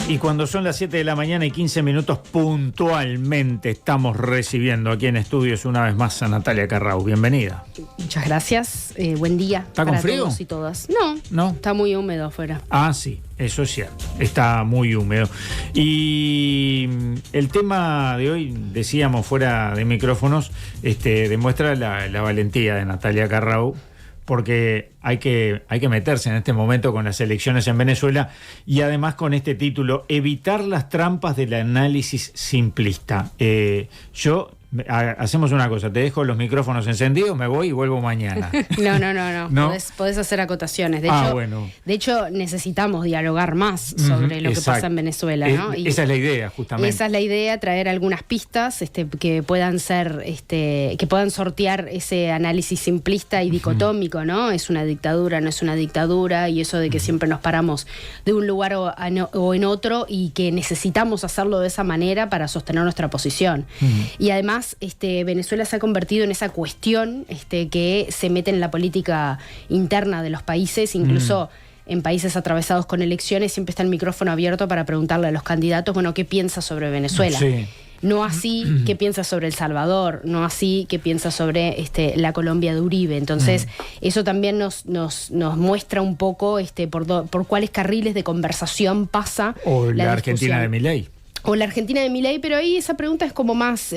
Y cuando son las 7 de la mañana y 15 minutos puntualmente estamos recibiendo aquí en estudios una vez más a Natalia Carrau. Bienvenida. Muchas gracias. Buen día. ¿Está con frío? Todos y todas. No, está muy húmedo afuera. Ah, sí, eso es cierto. Está muy húmedo. Y el tema de hoy, decíamos fuera de micrófonos, demuestra la valentía de Natalia Carrau, porque hay que meterse en este momento con las elecciones en Venezuela y además con este título, evitar las trampas del análisis simplista. Hacemos una cosa, te dejo los micrófonos encendidos, me voy y vuelvo mañana. No. Podés hacer acotaciones. De hecho, necesitamos dialogar más sobre lo que pasa en Venezuela, ¿no? Esa es la idea, justamente. Esa es la idea, traer algunas pistas que puedan ser, que puedan sortear ese análisis simplista y dicotómico, ¿no? Es una dictadura, no es una dictadura, y eso de que siempre nos paramos de un lugar o en otro y que necesitamos hacerlo de esa manera para sostener nuestra posición. Y además, Venezuela se ha convertido en esa cuestión que se mete en la política interna de los países, incluso en países atravesados con elecciones, siempre está el micrófono abierto para preguntarle a los candidatos, ¿qué piensa sobre Venezuela? Sí. No así qué piensa sobre El Salvador, no así qué piensa sobre la Colombia de Uribe. Entonces, eso también nos muestra un poco por cuáles carriles de conversación pasa o la Argentina discusión. de Milei. O la Argentina de Milei, pero ahí esa pregunta es como más,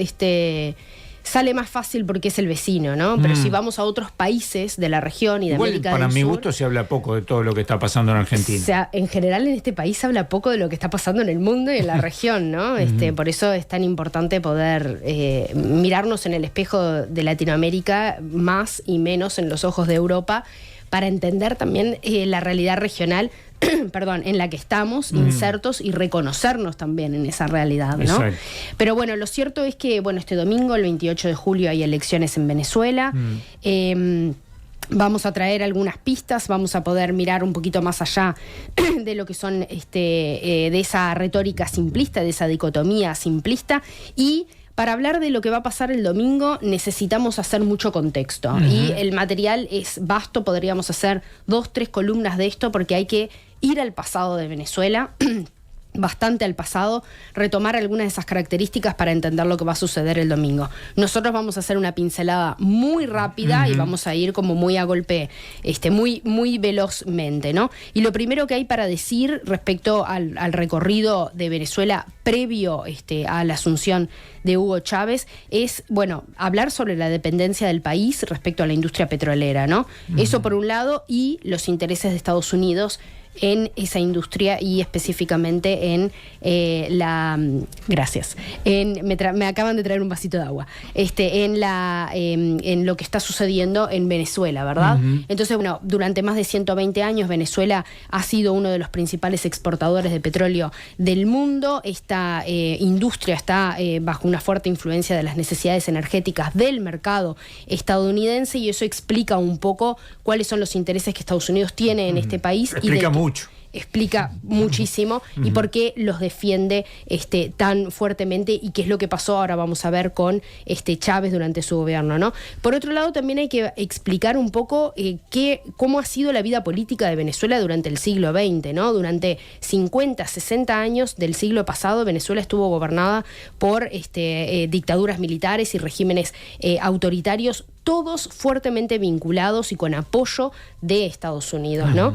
sale más fácil porque es el vecino, ¿no? Pero si vamos a otros países de la región y de América del Sur... Para mi gusto se habla poco de todo lo que está pasando en Argentina. O sea, en general en este país se habla poco de lo que está pasando en el mundo y en la región, ¿no? Por eso es tan importante poder mirarnos en el espejo de Latinoamérica más y menos en los ojos de Europa para entender también la realidad regional en la que estamos insertos y reconocernos también en esa realidad, ¿no? Exacto. Pero bueno, lo cierto es que este domingo, el 28 de julio, hay elecciones en Venezuela. Vamos a traer algunas pistas, vamos a poder mirar un poquito más allá de lo que son de esa retórica simplista, de esa dicotomía simplista, y para hablar de lo que va a pasar el domingo necesitamos hacer mucho contexto. Y el material es vasto, podríamos hacer 2-3 columnas de esto porque hay que ir al pasado de Venezuela, bastante al pasado, retomar algunas de esas características para entender lo que va a suceder el domingo. Nosotros vamos a hacer una pincelada muy rápida y vamos a ir como muy a golpe, muy, muy velozmente, ¿no? Y lo primero que hay para decir respecto al recorrido de Venezuela previo a la asunción de Hugo Chávez es, hablar sobre la dependencia del país respecto a la industria petrolera, ¿no? Eso por un lado, y los intereses de Estados Unidos en esa industria y específicamente en me acaban de traer un vasito de agua, en lo que está sucediendo en Venezuela, ¿verdad? Entonces, durante más de 120 años Venezuela ha sido uno de los principales exportadores de petróleo del mundo. Esta industria está bajo una fuerte influencia de las necesidades energéticas del mercado estadounidense, y eso explica un poco cuáles son los intereses que Estados Unidos tiene en este país. Explica muchísimo y por qué los defiende tan fuertemente y qué es lo que pasó. Ahora vamos a ver con Chávez durante su gobierno, ¿no? Por otro lado, también hay que explicar un poco cómo ha sido la vida política de Venezuela durante el siglo XX, ¿no? Durante 50, 60 años del siglo pasado, Venezuela estuvo gobernada por dictaduras militares y regímenes autoritarios, todos fuertemente vinculados y con apoyo de Estados Unidos, ¿no?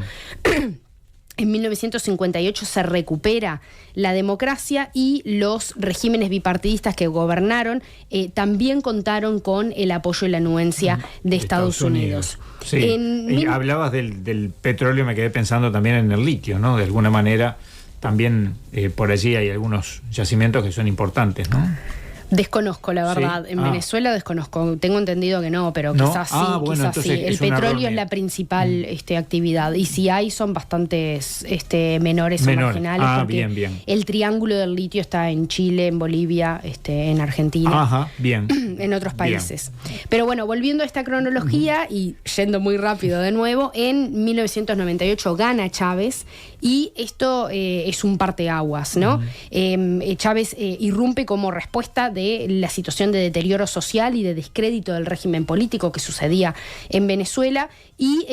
En 1958 se recupera la democracia y los regímenes bipartidistas que gobernaron también contaron con el apoyo y la anuencia de Estados Unidos. Sí. Hablabas del petróleo, me quedé pensando también en el litio, ¿no? De alguna manera también por allí hay algunos yacimientos que son importantes, ¿no? Desconozco, la verdad. Sí. En Venezuela desconozco. Tengo entendido que no, pero ¿no? Quizás sí. El petróleo es la principal actividad. Y si hay, son bastantes menores o marginales. Porque bien. El triángulo del litio está en Chile, en Bolivia, en Argentina. Ajá, bien. En otros países. Bien. Pero volviendo a esta cronología y yendo muy rápido de nuevo, en 1998 gana Chávez y esto es un parteaguas, ¿no? Chávez irrumpe como respuesta de la situación de deterioro social y de descrédito del régimen político que sucedía en Venezuela y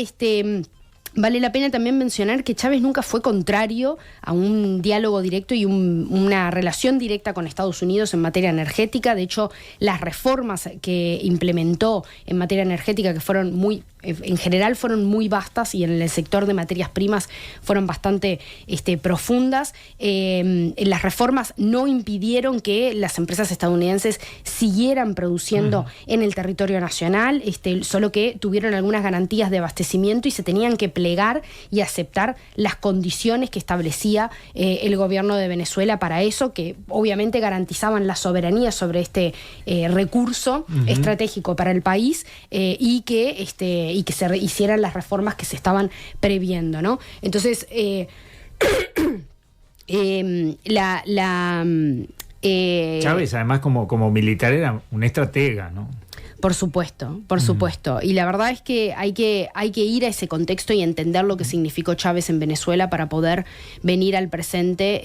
Vale la pena también mencionar que Chávez nunca fue contrario a un diálogo directo y una relación directa con Estados Unidos en materia energética. De hecho, las reformas que implementó en materia energética, que fueron en general fueron muy vastas, y en el sector de materias primas fueron bastante profundas. Las reformas no impidieron que las empresas estadounidenses siguieran produciendo en el territorio nacional, solo que tuvieron algunas garantías de abastecimiento y se tenían que plegar y aceptar las condiciones que establecía el gobierno de Venezuela para eso, que obviamente garantizaban la soberanía sobre este recurso estratégico para el país, y que se hicieran las reformas que se estaban previendo, ¿no? Entonces, Chávez, además, como militar, era un estratega, ¿no? Por supuesto, por supuesto. Y la verdad es que hay que ir a ese contexto y entender lo que significó Chávez en Venezuela para poder venir al presente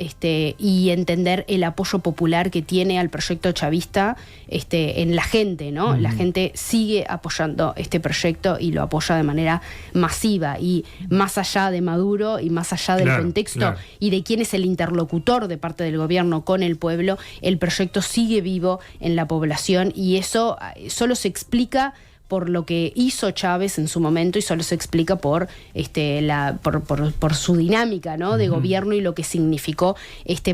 y entender el apoyo popular que tiene al proyecto chavista en la gente, ¿no? La gente sigue apoyando este proyecto y lo apoya de manera masiva. Y más allá de Maduro y más allá del contexto y de quién es el interlocutor de parte del gobierno con el pueblo, el proyecto sigue vivo en la población, y eso solo se explica por lo que hizo Chávez en su momento, y solo se explica por su dinámica, ¿no? De gobierno y lo que significó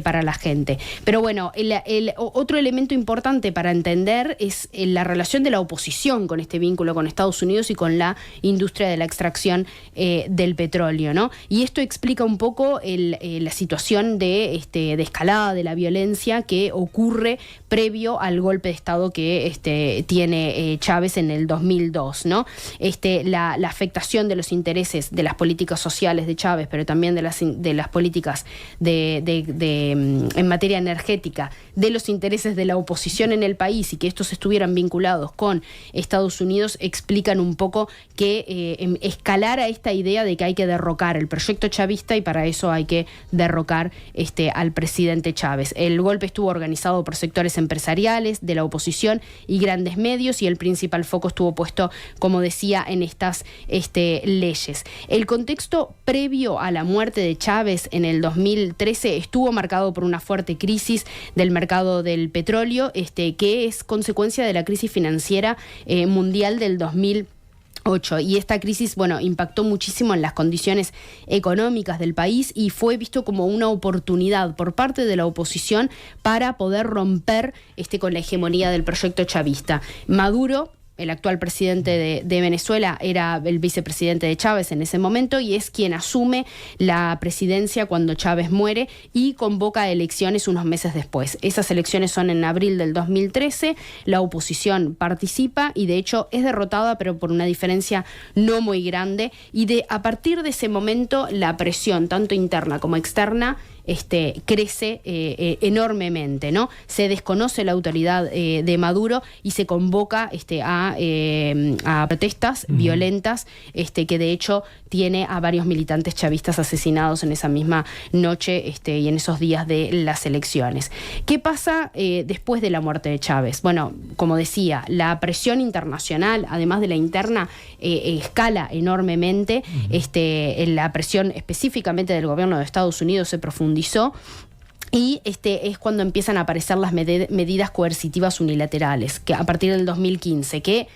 para la gente. Pero bueno, el otro elemento importante para entender es la relación de la oposición con este vínculo con Estados Unidos y con la industria de la extracción del petróleo, ¿no? Y esto explica un poco la situación de escalada de la violencia que ocurre previo al golpe de Estado que tiene Chávez en el 2002, ¿no? La afectación de los intereses de las políticas sociales de Chávez, pero también de las políticas en materia energética, de los intereses de la oposición en el país, y que estos estuvieran vinculados con Estados Unidos, explican un poco que escalara esta idea de que hay que derrocar el proyecto chavista, y para eso hay que derrocar al presidente Chávez. El golpe estuvo organizado por sectores empresariales, de la oposición y grandes medios, y el principal foco estuvo puesto, como decía, en estas leyes. El contexto previo a la muerte de Chávez en el 2013 estuvo marcado por una fuerte crisis del mercado del petróleo, que es consecuencia de la crisis financiera mundial del 2008. Y esta crisis, impactó muchísimo en las condiciones económicas del país, y fue visto como una oportunidad por parte de la oposición para poder romper con la hegemonía del proyecto chavista. Maduro, el actual presidente de Venezuela, era el vicepresidente de Chávez en ese momento, y es quien asume la presidencia cuando Chávez muere y convoca elecciones unos meses después. Esas elecciones son en abril del 2013, la oposición participa y de hecho es derrotada, pero por una diferencia no muy grande, y a partir de ese momento la presión, tanto interna como externa, crece enormemente, ¿no? Se desconoce la autoridad de Maduro y se convoca a protestas violentas, que de hecho tiene a varios militantes chavistas asesinados en esa misma noche y en esos días de las elecciones. ¿Qué pasa después de la muerte de Chávez? Bueno, como decía, la presión internacional, además de la interna, escala enormemente. La presión específicamente del gobierno de Estados Unidos se profundizó, y es cuando empiezan a aparecer las medidas coercitivas unilaterales, que a partir del 2015, que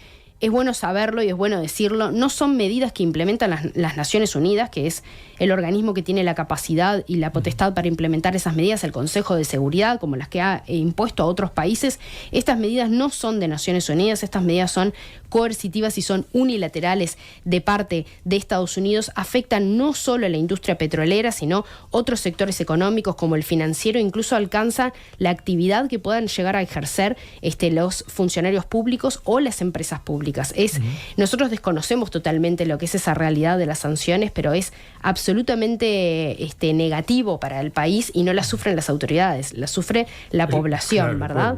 es bueno saberlo y es bueno decirlo, no son medidas que implementan las Naciones Unidas, que es el organismo que tiene la capacidad y la potestad para implementar esas medidas, el Consejo de Seguridad, como las que ha impuesto a otros países. Estas medidas no son de Naciones Unidas, estas medidas son coercitivas y son unilaterales de parte de Estados Unidos. Afectan no solo a la industria petrolera, sino otros sectores económicos como el financiero, incluso alcanzan la actividad que puedan llegar a ejercer los funcionarios públicos o las empresas públicas. Nosotros desconocemos totalmente lo que es esa realidad de las sanciones, pero es absolutamente negativo para el país, y no la sufren las autoridades, la sufre la población, claro, ¿verdad?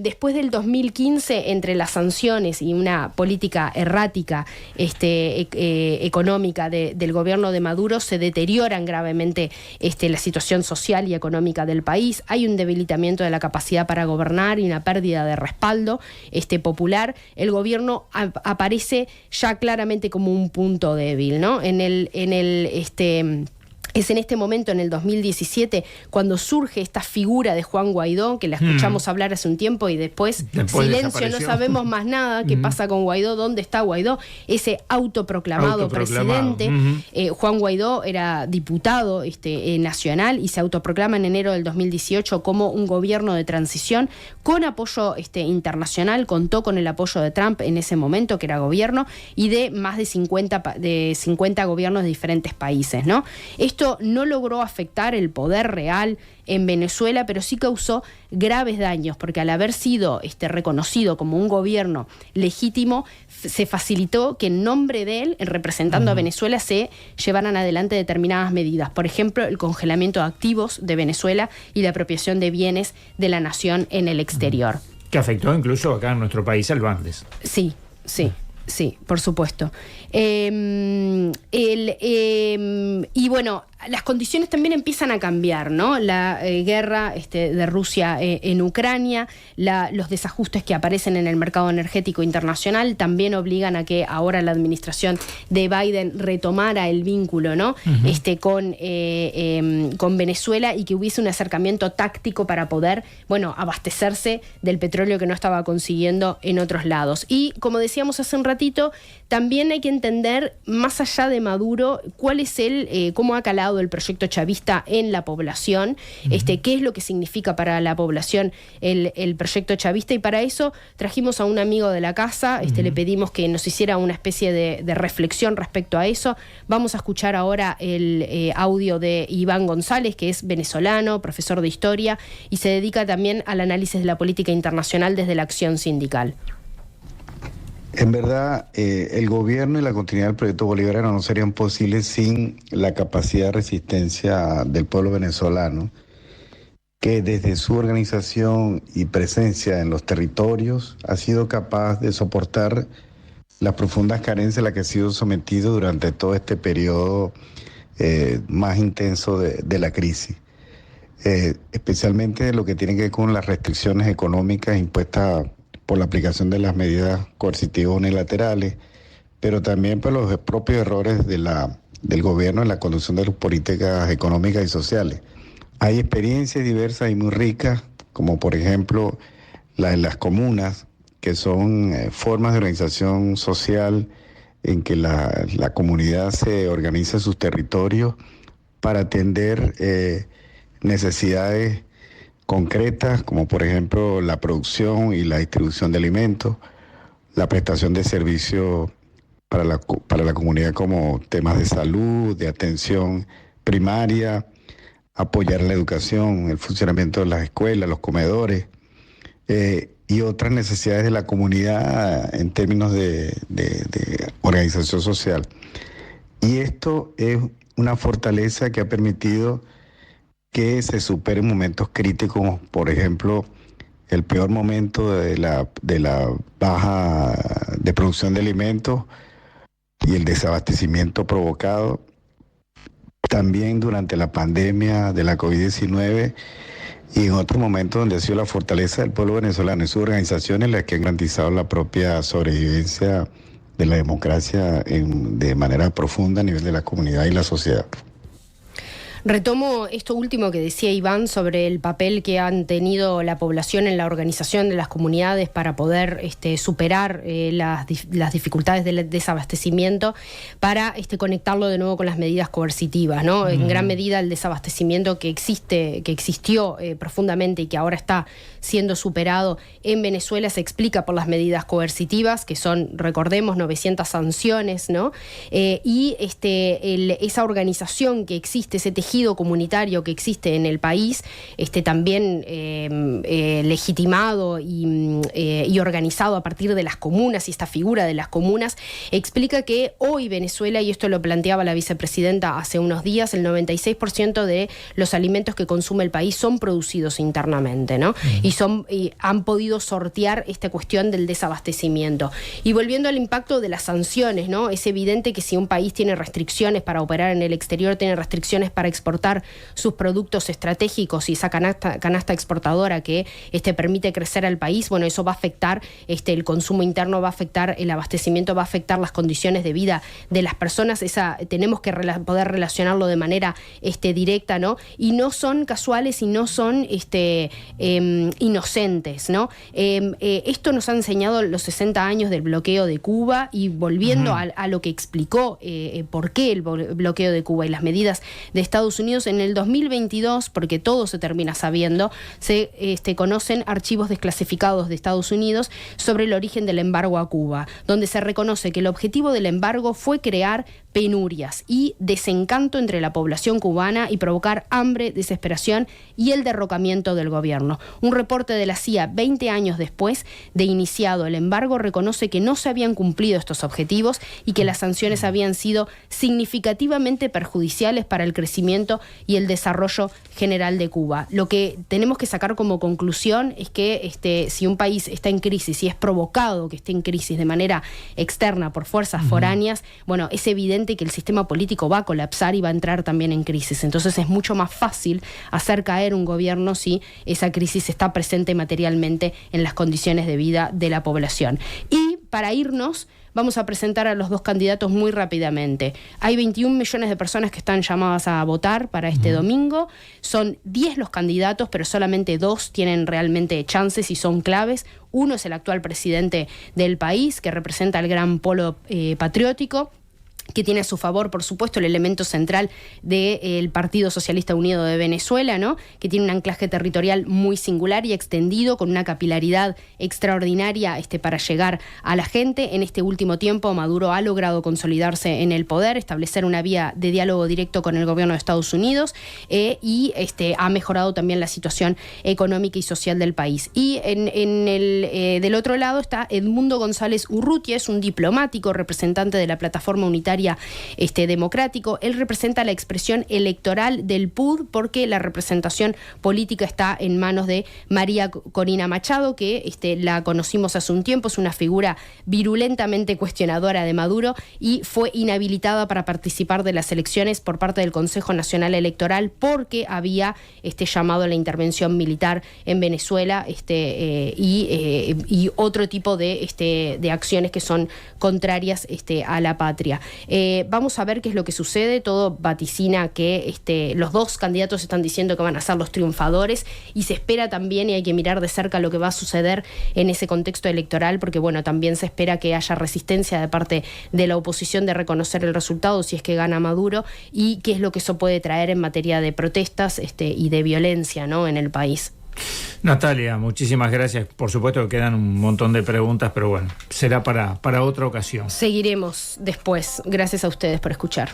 Después del 2015, entre las sanciones y una política errática económica del gobierno de Maduro, se deterioran gravemente la situación social y económica del país. Hay un debilitamiento de la capacidad para gobernar y una pérdida de respaldo popular. El el gobierno aparece ya claramente como un punto débil, ¿no? Es en este momento, en el 2017, cuando surge esta figura de Juan Guaidó, que la escuchamos hablar hace un tiempo y después silencio, no sabemos más nada. ¿Qué pasa con Guaidó? ¿Dónde está Guaidó? Ese autoproclamado presidente. Juan Guaidó era diputado nacional y se autoproclama en enero del 2018 como un gobierno de transición con apoyo internacional. Contó con el apoyo de Trump en ese momento, que era gobierno, y de más de 50 gobiernos de diferentes países, ¿no? Esto no logró afectar el poder real en Venezuela, pero sí causó graves daños, porque al haber sido reconocido como un gobierno legítimo, se facilitó que en nombre de él, representando a Venezuela, se llevaran adelante determinadas medidas. Por ejemplo, el congelamiento de activos de Venezuela y la apropiación de bienes de la nación en el exterior. Que afectó incluso acá en nuestro país al Bandes. Sí, por supuesto. Y bueno, las condiciones también empiezan a cambiar, ¿no? La guerra de Rusia en Ucrania, los desajustes que aparecen en el mercado energético internacional también obligan a que ahora la administración de Biden retomara el vínculo, ¿no? Con Venezuela, y que hubiese un acercamiento táctico para poder, abastecerse del petróleo que no estaba consiguiendo en otros lados. Y como decíamos hace un ratito, también hay que entender, más allá de Maduro, cuál es cómo ha calado el proyecto chavista en la población, qué es lo que significa para la población el proyecto chavista, y para eso trajimos a un amigo de la casa, le pedimos que nos hiciera una especie de reflexión respecto a eso. Vamos a escuchar ahora el audio de Iván González, que es venezolano, profesor de historia, y se dedica también al análisis de la política internacional desde la acción sindical. En verdad, el gobierno y la continuidad del proyecto bolivariano no serían posibles sin la capacidad de resistencia del pueblo venezolano, que desde su organización y presencia en los territorios ha sido capaz de soportar las profundas carencias a las que ha sido sometido durante todo este periodo más intenso de la crisis. Especialmente lo que tiene que ver con las restricciones económicas impuestas por la aplicación de las medidas coercitivas unilaterales, pero también por los propios errores del gobierno en la conducción de las políticas económicas y sociales. Hay experiencias diversas y muy ricas, como por ejemplo la de las comunas, que son formas de organización social en que la comunidad se organiza en sus territorios para atender necesidades concretas, como por ejemplo la producción y la distribución de alimentos, la prestación de servicios para la comunidad, como temas de salud, de atención primaria, apoyar la educación, el funcionamiento de las escuelas, los comedores, y otras necesidades de la comunidad en términos de organización social. Y esto es una fortaleza que ha permitido que se superen momentos críticos, por ejemplo, el peor momento de la baja de producción de alimentos y el desabastecimiento provocado, también durante la pandemia de la COVID-19 y en otros momentos donde ha sido la fortaleza del pueblo venezolano y sus organizaciones las que han garantizado la propia sobrevivencia de la democracia de manera profunda a nivel de la comunidad y la sociedad. Retomo esto último que decía Iván sobre el papel que han tenido la población en la organización de las comunidades para poder superar las dificultades del desabastecimiento, para conectarlo de nuevo con las medidas coercitivas, ¿no? En gran medida el desabastecimiento que existió profundamente y que ahora está siendo superado en Venezuela se explica por las medidas coercitivas, que son, recordemos, 900 sanciones, ¿no? Y esa organización que existe, ese tejido comunitario que existe en el país, también legitimado y organizado a partir de las comunas, y esta figura de las comunas explica que hoy Venezuela, y esto lo planteaba la vicepresidenta hace unos días, el 96% de los alimentos que consume el país son producidos internamente, ¿no? Y han podido sortear esta cuestión del desabastecimiento. Y volviendo al impacto de las sanciones, ¿no? Es evidente que si un país tiene restricciones para operar en el exterior, tiene restricciones para exportar sus productos estratégicos y esa canasta exportadora que permite crecer al país, bueno, eso va a afectar el consumo interno, va a afectar el abastecimiento, va a afectar las condiciones de vida de las personas. Tenemos que poder relacionarlo de manera directa, ¿no? Y no son casuales y no son inocentes, ¿no? Esto nos ha enseñado los 60 años del bloqueo de Cuba, y volviendo a lo que explicó por qué el bloqueo de Cuba y las medidas de Estados Unidos, en el 2022, porque todo se termina sabiendo, se conocen archivos desclasificados de Estados Unidos sobre el origen del embargo a Cuba, donde se reconoce que el objetivo del embargo fue crear penurias y desencanto entre la población cubana y provocar hambre, desesperación y el derrocamiento del gobierno. Un reporte de la CIA 20 años después de iniciado el embargo reconoce que no se habían cumplido estos objetivos y que las sanciones habían sido significativamente perjudiciales para el crecimiento y el desarrollo general de Cuba. Lo que tenemos que sacar como conclusión es que si un país está en crisis y es provocado que esté en crisis de manera externa por fuerzas foráneas, bueno, es evidente que el sistema político va a colapsar y va a entrar también en crisis. Entonces es mucho más fácil hacer caer un gobierno si esa crisis está presente materialmente en las condiciones de vida de la población. Y para irnos, vamos a presentar a los dos candidatos muy rápidamente. Hay 21 millones de personas que están llamadas a votar para este domingo. Son 10 los candidatos, pero solamente 2 tienen realmente chances y son claves. Uno es el actual presidente del país, que representa el gran polo patriótico, que tiene a su favor, por supuesto, el elemento central del Partido Socialista Unido de Venezuela, ¿no? Que tiene un anclaje territorial muy singular y extendido, con una capilaridad extraordinaria para llegar a la gente. En este último tiempo, Maduro ha logrado consolidarse en el poder, establecer una vía de diálogo directo con el gobierno de Estados Unidos y ha mejorado también la situación económica y social del país. Y del otro lado está Edmundo González Urrutia, es un diplomático representante de la Plataforma Unitaria democrático. Él representa la expresión electoral del PUD, porque la representación política está en manos de María Corina Machado, que la conocimos hace un tiempo, es una figura virulentamente cuestionadora de Maduro y fue inhabilitada para participar de las elecciones por parte del Consejo Nacional Electoral porque había llamado a la intervención militar en Venezuela y otro tipo de acciones que son contrarias a la patria. Vamos a ver qué es lo que sucede. Todo vaticina que los dos candidatos están diciendo que van a ser los triunfadores, y se espera también, y hay que mirar de cerca lo que va a suceder en ese contexto electoral, porque bueno, también se espera que haya resistencia de parte de la oposición de reconocer el resultado si es que gana Maduro, y qué es lo que eso puede traer en materia de protestas y de violencia, ¿no?, en el país. Natalia, muchísimas gracias. Por supuesto que quedan un montón de preguntas, pero bueno, será para otra ocasión. Seguiremos después. Gracias a ustedes por escuchar.